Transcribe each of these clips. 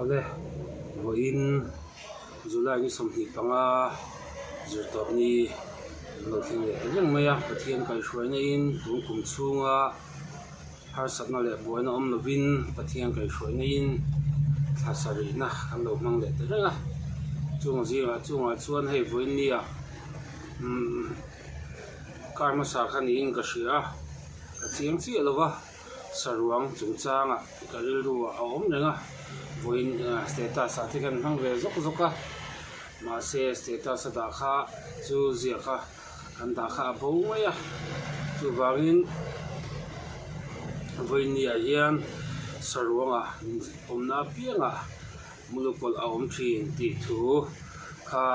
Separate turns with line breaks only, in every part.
Ole voin July ni somni panga zirtok ni lo thing le reng maya pathian kai hruai na in kum chunga har satna le boina om lovin pathian kai hruai na in thasari na kan lo mang le renga chunga chuan hei voin ni a karma sa khan in ka hria ka chiang chi lova saruang chungchanga karil ru a om renga voin status a tikan hang ve zoka ma se status da kha chu zia kha kan da kha bo maya chu wangin voin ni a hian saruanga omna pianga mulukol a om thin ti thu kha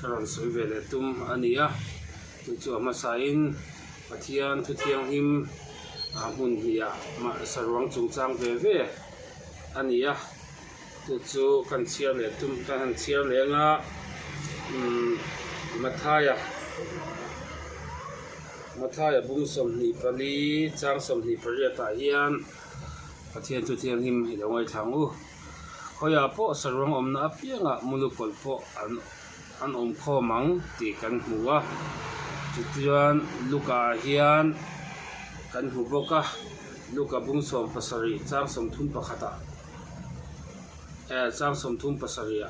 karon soi vele tum ania tu chu ma sain pathian thu thiang him a mun hia ma saruang chungchang ve ania tu chu kan chiar le tum kan chiar le nga mathaya bung som ni pali chang som ni pariya ta hian pathian tu thiang him hi longai thangu hoya po sarwang omna pianga mulukol po an om kho mang ti kan hmuwa chuan luka hian kan hu boka luka bung som pasari chang som thum pakhata chang som thum pasaria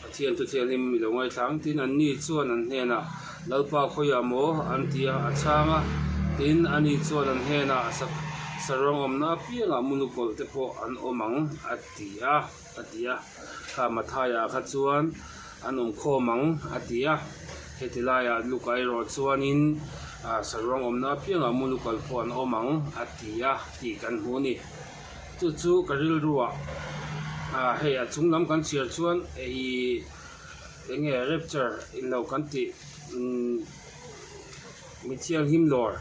pathian tu thiang him mi longai thang tin an ni chuan an hena lalpa khoya mo an tia achanga tin ani chuan an hena sarong omna pianga mulukol te po an omang atia kha mathaya kha chuan an om khomang atia hetilaya lukai ro chuanin sarong omna pianga mulukol po an omang atia ti kan huni chu karil ruwa hei a chunglam kan chiar chuan ei enge rapture in lo kan ti mi thiang him lor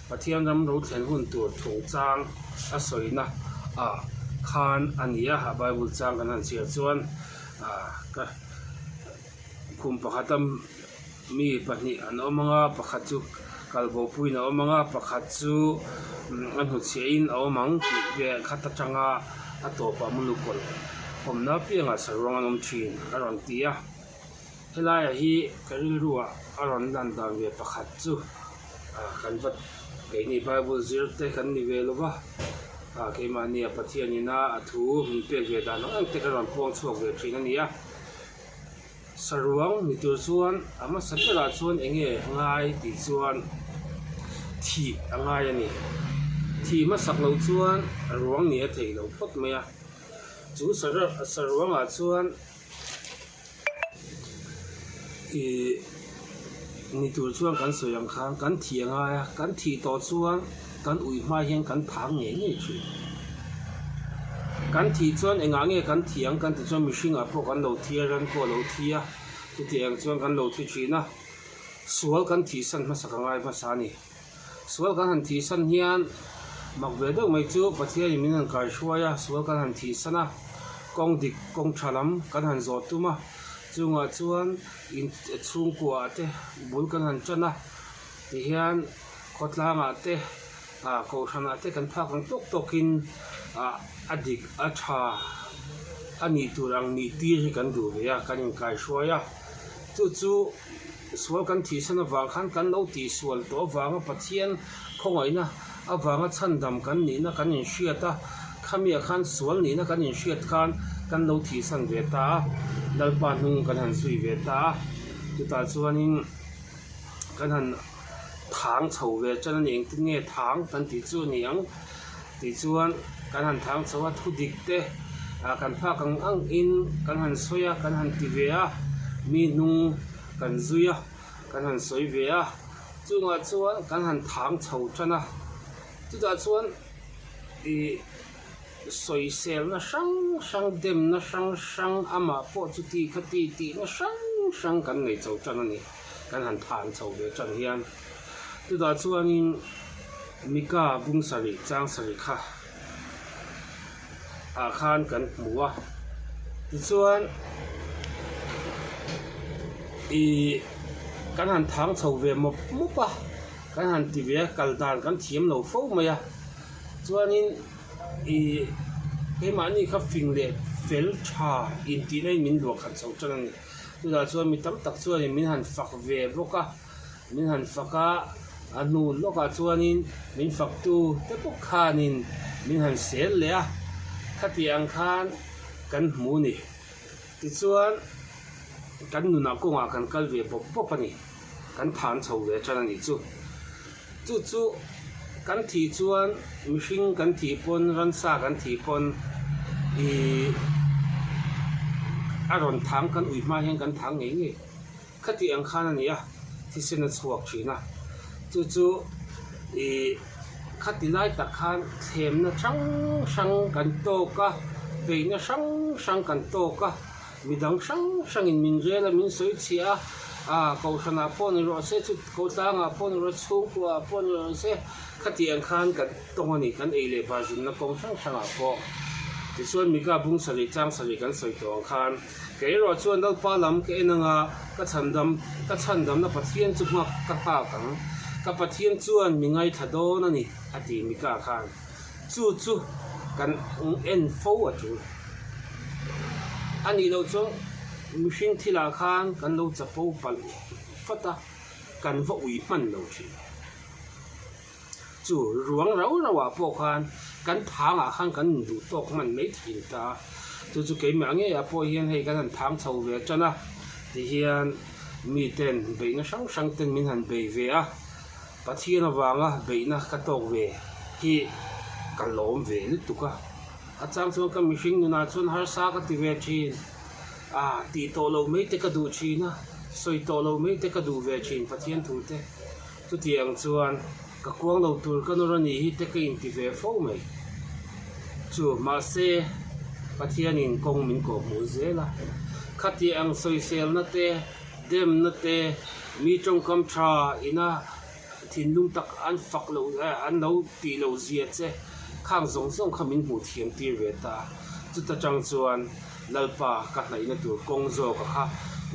pathian ram ro thlen hun tur thung chang a soina khan ania ha bible chang kan han chiar chuan ka khum pakhatam mi pahni an omanga pakhat chu kalbo puina omanga pakhat chu an hu chein awmang ti ve khata changa atopa mulukol omna pianga sarwang anom thin aron tia helaya hi karil ruwa aron dan dan ve pakhat chu kan vat ke ni bible zir te kan ni ve lova ke mani a pathian ina athu hun pe ve dan ang te karon pong chuak ve thin ania sarwang mi tur chuan ama sakela chuan enge ngai ti chuan thi angai ani thi ma saklo chuan ruang ni a thei lo pot maya chu sarwang a chuan ni tur chuan kan soyang khang kan thi angai kan thi to chuan kan ui hma hian kan thang nge chu kan thi chuan enga nge kan thiang kan ti chuan mihring a po kan lo thia ran ko lo thia tu tiang chuan kan lo thi thina sual kan thi san ma sakangai ma sani sual kan han thi san hian makve deuh mai chu pathian min an kai hruaya sual kan han thi sana kong dik kong thalam kan han zot tuma chunga chuan in chung kwa te bul kan han chana ti hian khotlanga te ko thana te kan phak ang tokin adik atha ani turang ni tir kan du ya kan kai hruaya chu sual kan thi sana wa khan kan lo ti sual to wanga pathian khongaina awanga chandam kan ni na kan in hriata khamia khan sual ni na kan in hriat khan kan lo thi san ve ta lalpa hnung kan han sui ve ta tuta chuanin kan han thang chho ve chan ani eng nge thang kan ti chu niang ti chuan kan han thang chowa thu dik te kan pha kang ang in kan han soya kan han ti ve a mi nung kan zuya kan han soi ve a chunga chuan kan han thang chho chana tuta chuan soi sel na sang dem na sang ama po chu ti khati ti na sang kan ngei chho chana ni kan han than chho ve chan hian tuta chuanin mika bung sari chang sari kha khan kan hmuwa chuan kan han thang chho ve mupa kan han ti ve kal dan kan thiam lo fo maya chuanin cái mà ni khắp phình lệ phèn cha in tí này mình luộc hạt sầu cho nên tôi đã cho mình tắm tắc cho nên mình hành phật về bốc á mình hành phật á anh nu lúc à cho nên mình phật tu tế bốc khan nên mình hành xé lẽ khát tiếng khan cần mua nè thì cho cần nu nào cũng à cần cái về bốc bốc nè cần phán sầu về cho nên chú cần thì cho mình sinh cần thì pon ran sa cần thì pon aron thang kan ui ma hen kan thang nge nge khati ang khana ni a thi sen chuak thina chu khati lai ta khan them na sang kan to ka pe na sang kan to ka midang sang in min rela min soi chia ko sana pon ro se chu ko ta nga pon ro chu ko pon ro se khati ang khan kan tong ani kan ele ba jin na kong sang a po thì xuân mình cả bung sợi trang sợiกันsợiตัวkhan cái rồi xuân đâu pa lắm cái năng cái chân đầm nó phát hiện chút mà cái pa cái phát hiện xuân mình ngay thật đó nè thì mình cả khan chú cái info à chú anh đi đâu chú mình xin thì là khan cái đâu chấp bố bận phát ta cái vô ủy mặn đâu chứ chú ruộng rau à bộ khanกันทางขันกันดูตกมันไม่ถิ่นตาจู่ๆเกี่ยมอย่างเงี้ยพอเห็นให้กันทางชาวเวชนะที่เห็นมีเต็นเบย์นะช่างเต็นมินหันเบย์เวะปัจจัยนะวางเบย์นะกระตกเวที่กันล้มเวลิตุกะอาจารย์ส่วนกันมิชิงนะส่วนหาสากติเวชีนตีโตเราไม่เตกดูชีนะสวยโตเราไม่เตกดูเวชีนปัจจัยถูกเตทุกอย่างส่วนก็กวางเราตัวกันนรณีฮิตก็อินทิเวฟไหมจู่มาเซ่ปัจจัยนี้กงมินกบมูเซล่ะขัดยังโซเชียลนั่นเตเดมนั่นเตมีจงคำชาอินะทิ้งลุงตักอันฝักเราอันเราตีเราเสียเจ้ข้างส่งขมินหูเทียมตีเวตาจุดตะจังส่วนลัลปากัดไหนนั่นตัวกงโจก็ค่ะ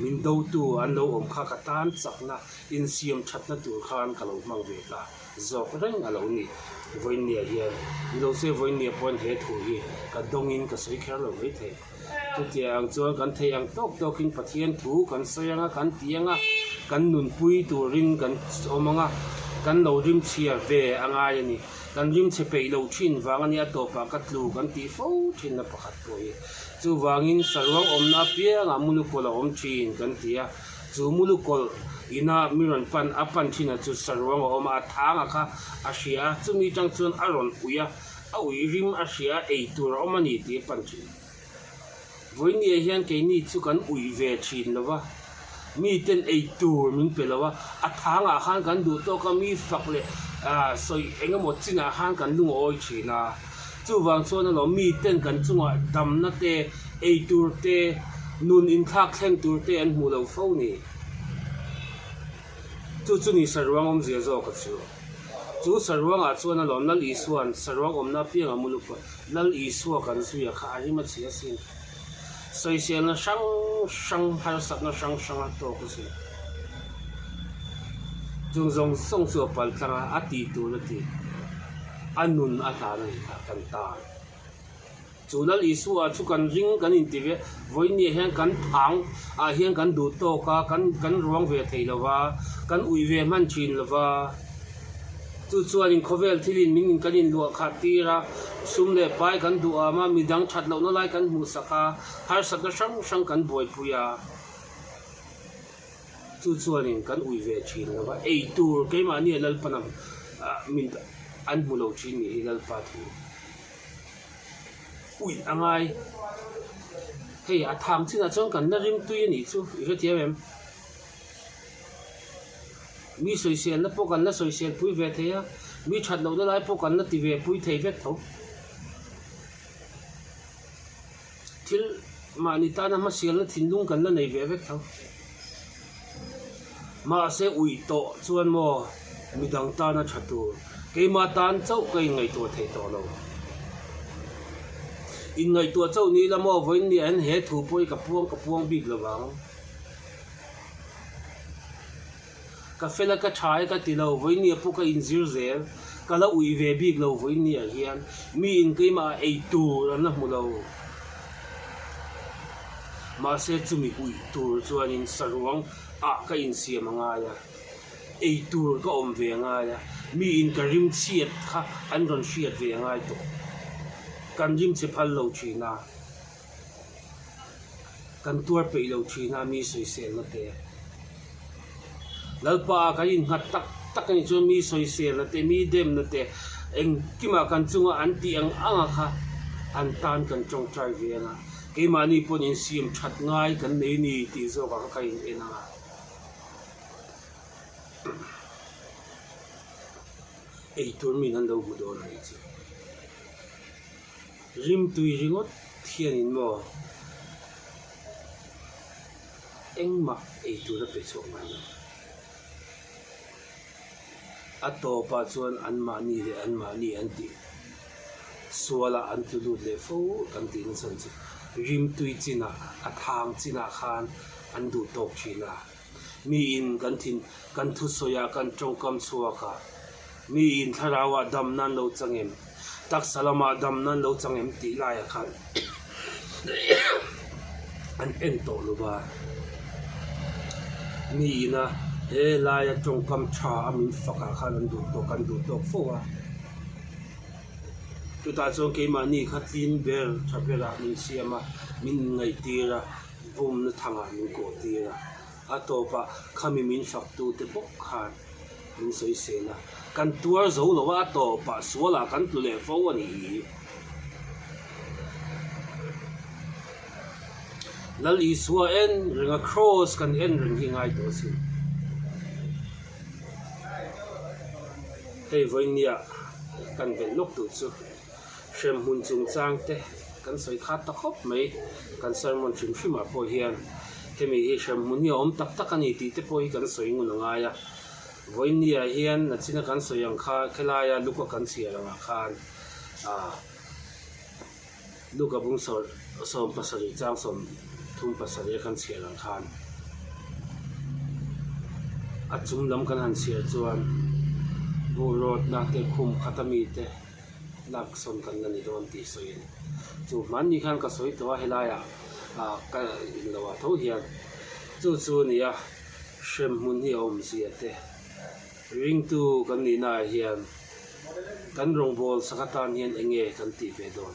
มินดูตัวอันเราอมข้ากระตานสักนะอินเซียมชัดนั่นตัวข้านกับเรามังเวตาzok reng alo ni voinia hian lo se voinia pon he thu hi ka dongin ka soi kher lo mai the tu tiang chuan kan thei ang tok in pathian thu kan soyanga kan tianga kan nun pui turin kan omanga kan lo rim chia ve anga yani kan rim che pe lo thin wangani a to pa ka tlu kan ti fo thin na pakhat poi chu wangin sarwang omna pia nga mulu kola om thin kan tia chu mulu kol ina miron pan apan thina chu sarwang oma thanga kha asia chumi chang chun aron uya a ui rim asia ei tur omani ti pan chi voini hian ke ni chu kan ui ve thin lawa mi ten ei tur min pelawa a thanga khan kan du to ka mi fak le soi enga mo china han kan lung oi china chu wang chona lo mi ten kan chunga dam na te ei tur te nun in thak thleng tur te an mu lo fo ni chú ni sarwang om zia zo ka chú sarwang a chuan a lon lal i suan sarwang om na piang a muluk lal i suwa kan suya kha ari ma chia sin soi sial na sang har sak na sang a to ko sin jung zong song su pal tanga a ti tu na ti anun a ta na kan ta chú lal i suwa chu kan ring kan in ti ve voini hian kan thang a hian kan du to ka kan ruang ve thei lawa kan ui ve man chin lawa chu chuan in khovel thilin min kan in lua kha tira sum le pai kan du ama midang that lo no lai kan mu saka har sak na sang kan boi puya chu chuan in kan ui ve chin lawa ei tur ke ma ni lal panam min an mu lo chin ni lal pa thu ui angai hei a tham china chong kan na rim tui ni chu i he tiam em mi soi sian na pokan na soi sian pui ve thea mi that lo na lai pokan na ti ve pui thei ve tho thil ma ni ta na ma sial na thin lung kan na nei ve ve tho ma se ui to chuan mo mi dang ta na thatu ke ma tan chau kai ngai to thei to lo in ngày tua châu ni là mò với ni anh hết thủ bôi cà puông bịt là vắng cà phê là cà trái cà tì lâu với ni phụ cà in zir zel kala ui ve big lo voi ni a hian mi in keima ei tur an mu lo ma se chumi ui tur chuan in saruang a ka in siam anga ya ei tur ka om ve anga ya mi in ka rim chiat kha an ron chiat ve anga to kan rim che phal lo china kan tuar pe lo china mi soi sel na te lalpa ka in hat tak ni chu mi soi sel na te mi dem na te eng kima kan chunga an ti ang anga kha an tan kan chong trai ve na ke mani pon in sim that ngai kan nei ni ti zo ka in ena ei tur mi nan do bu do ni chi rim tui ringot thian in mo eng ma ei tur da pe so mai a to pa chuan an ma ni an ti suala an tu lu le fo kan ti in san chi rim tui china a thang china khan an du tok china mi in kan thu soya kan chongkam chuaka mi in tharawa dam nan lo changem tak salama dam nan lo changem ti la ya khan an en to lu ba mi ina he la ya chongkam cha amin faka khan an du to fo wa tu ta chong ke mani khatin bel thapela min siama min ngai tira bum na thanga min ko tira atopa khami min faktu te bok khan min soi se na kan tuar zo lo wa atopa suala kan tu le fo ani lal i suwa en ringa cross kan en ring hi ngai to si hei voinia kan vel lok tu chu shem hun chung chang te kan soi khat ta khop mai kan sermon chim shima po hian hemi hi shem mun ni om tak ani ti te po hi kan soi ngun nga ya voinia hian na china kan soi ang kha khelaya luka kan sia nga khan luka bung som pasari chang som thum pasari kan sia lang khan achum lam kan han sia chuan bu rot na te khum khatami te lak son kan nani don ti soi chu man ni khan ka soi to helaya ka lawa tho hian chu ni ya shem mun hi om si ate ring tu kan ni na hian kan rong bol sakatan hian enge kan ti ve don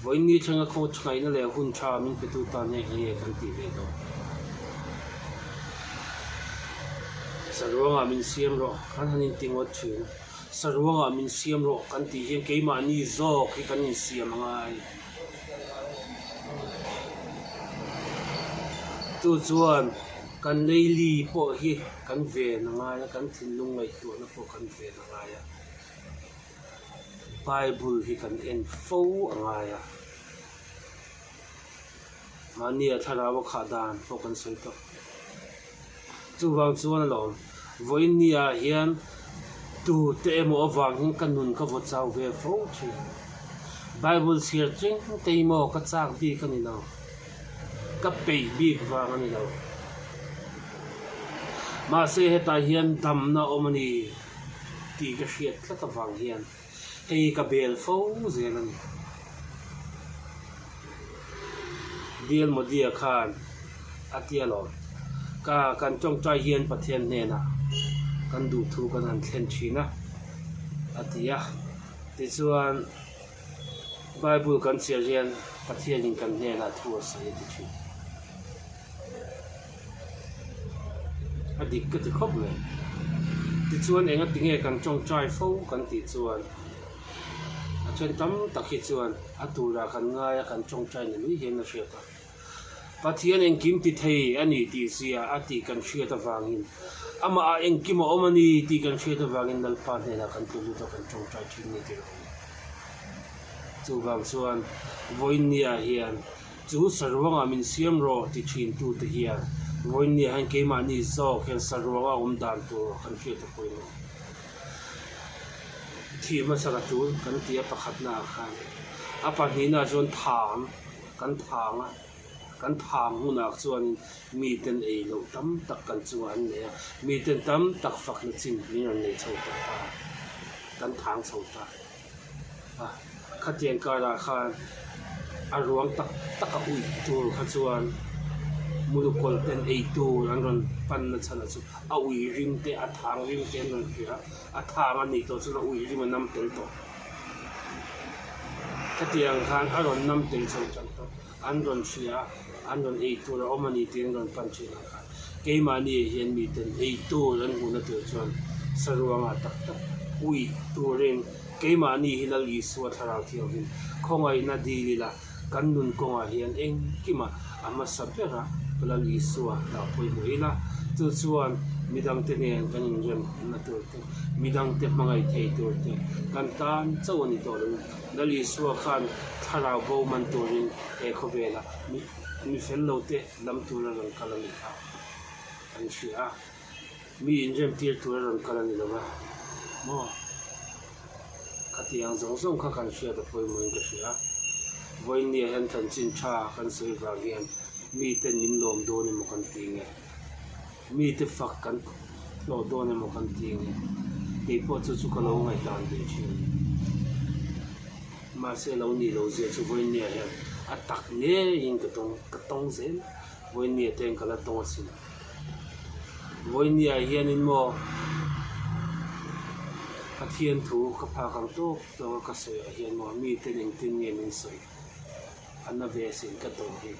voin ni thanga kho chkai na le hun tha min pe tu ta ne enge kan ti ve don sarwanga min siam ro kan hanin tingot thin sarwanga min siam ro kan ti hian keima ni zo ki kan in siam ngai tu chuan kan leili po hi kan ve na ngai kan thin lung ngai tu na po kan ve na ngai bible hi kan en fo ngai mania tharawa khadan po kan soi to chu wang chuan lo voinia hian tu te mo awang hin kanun ka vo chau ve fo chi bible siar ching te mo ka chak bi kan ni lo ka pe bi wa kan ni lo ma se heta hian dam na omani ti ka hriat tla ka wang hian hei ka bel fo zelan dial mo dia khan atia lo ka kan chong chai hian pathian ne na kan du thu kan han thlen thina atia ti chuan bible kan sia hian pathian in kan ne na thu sai ti thi adik ka ti khop me ti chuan enga tinge kan chong chai fo kan ti chuan a chen tam takhi chuan atura kan ngai kan chong chai ni lui hian na hriata pathian en kim ti thei ani ti sia ati kan hriata wangin ama a en kim omani ti kan hriata wangin dal pa ne na kan tu lu to kan chong chai thin ni ti chu wang chuan voinia hian chu sarwanga min siam ro ti thin tu te hian voinia han ke ma ni zo khen sarwanga dan tu kan hriata poi no thi ma sara tu kan tia pakhat na khan apa ni na zon thang kan thanga kan thang hunak chuan mi ten ei lo tam tak kan chuan ne mi ten tam tak fak na chin ni an nei chho ta kan thang chho ta khatiang kara khan aruang tak a ui tur kha chuan mulukol ten ei tur an ron pan na chana chu a ui rim te a thang rim te ron hria a thang ani to chu a ui rim nam tel to khatiang khan a ron nam tel chho chang to an ron hria an ron ei tur omani ten ron pan china kha keimani hian mi ten ei tur an huna tur chuan saruanga tak ui turin keimani hilali suat harau thiawin khongai na dilila kannun konga hian eng kima ama sapera lali suwa la poi moila tu chuan midang te nen kanin rem na turte midang te mangai thei turte kan tan chawani to lali suwa khan tharau bo man turin e khobela mi fello te lam tura ran kalani kha an shia mi inrem tir tura ran kalani lawa mo khatiang zong kha kan shia da poi moin ka shia voin ni han than chin tha kan soi va gen mi te nin lom do ni mo kan tinge mi te fak kan lo do ni mo kan tinge ke po chu ka lo ngai tan de chi ma se lo ni lo je chu voin ni han atak ne in ka tong zen voin ni ten kala tong sin voin ni hian in mo a thian thu ka pha kang to ka soi a hian mo mi te ning tin nge min soi anna ve sin ka to hi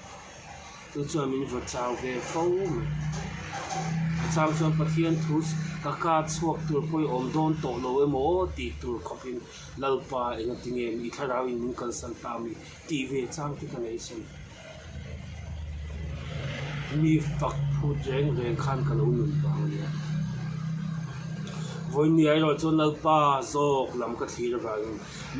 tu chuan min va chau ve fo chau chuan pathian thu ka chuak tur poi om don to lo emo ti tur khopin lalpa eng tinge mi tharau in min kal san ta mi ti ve chang ti kan ei sin mi fak phu reng khan ka lo nun ba ni voin ni ai ro chon lalpa zok lam ka thir ba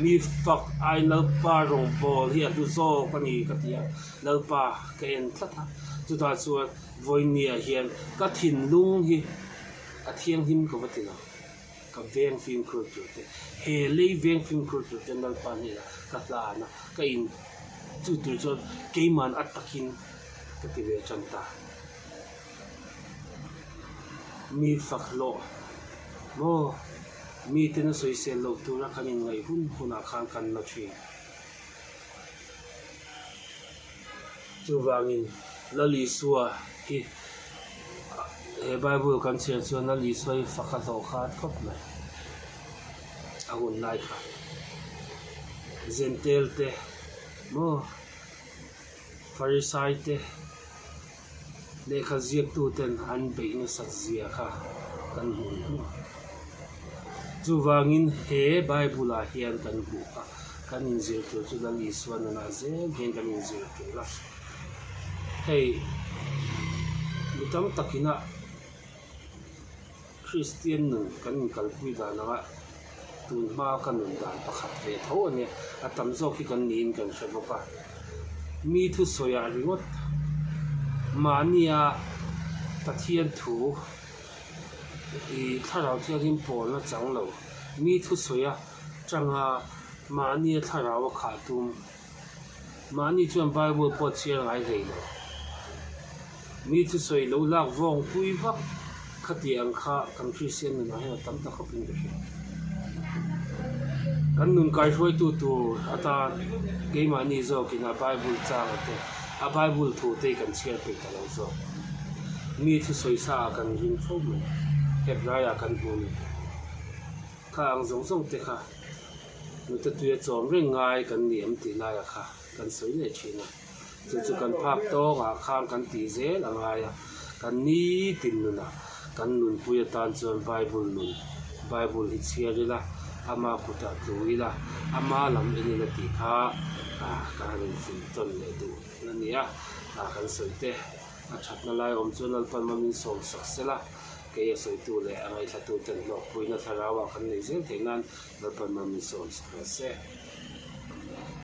mi fak ai lalpa rong bol hi tu zok pani ka tia lalpa ka en thata chu ta chuan voin ni a hian ka thin lung hi a thiang him ka watina ka veng film khur tu te he le veng film khur tu te lalpa ni la ka la na ka in chu tu chu keiman atakin ka ti ve chanta mi fak lo mo mi te na soi se lo tu ra kanin ngai hun khan kan na chi chu wangin lali suwa hi e bible kan che chu na li soi fakha lo khat khop na agun nai kha zentel te mo farisai te le khaziak tu ten han be in sakzia kha kan hu chu wangin he bible a hian kan hu a kan in zir tu chu dal iswan na ze gen kan in zir tu la hey mitam takina christian nu kan kalpui da na tun ma kan nun dan pakhat ve tho ne atam zo ki kan nin kan sheboka mi thu soya ringot mania pathian thu i tharau thiarin pol na changlo mi thu soya changa mani tharau kha tum mani chuan bible po chiang ai rei lo mi thu soi lo lak vong pui vak khatiang kha kan christian na he tam ta khopin de kan nun kai hoi tu ata ke mani zo kina bible cha ate a bible thu te kan share pe ta lo zo mi thu soi sa kan rin fo me hep raya kan buni khang zong te kha nu te tuya chom re ngai kan niam ti la ya kha kan soi le china chu kan phak to nga khang kan ti ze la ngai kan ni tin nu na kan nun puya tan chon bible hi chiari la ama kuta tuila ama lam ini la ti kha ka rin fin ton le du na nia kan soi te a that na lai om chunal pan mamin som saksela ke soi tu le angai thatu ten lo puina tharawa kan nei zel theinan lo pan mamin som sakse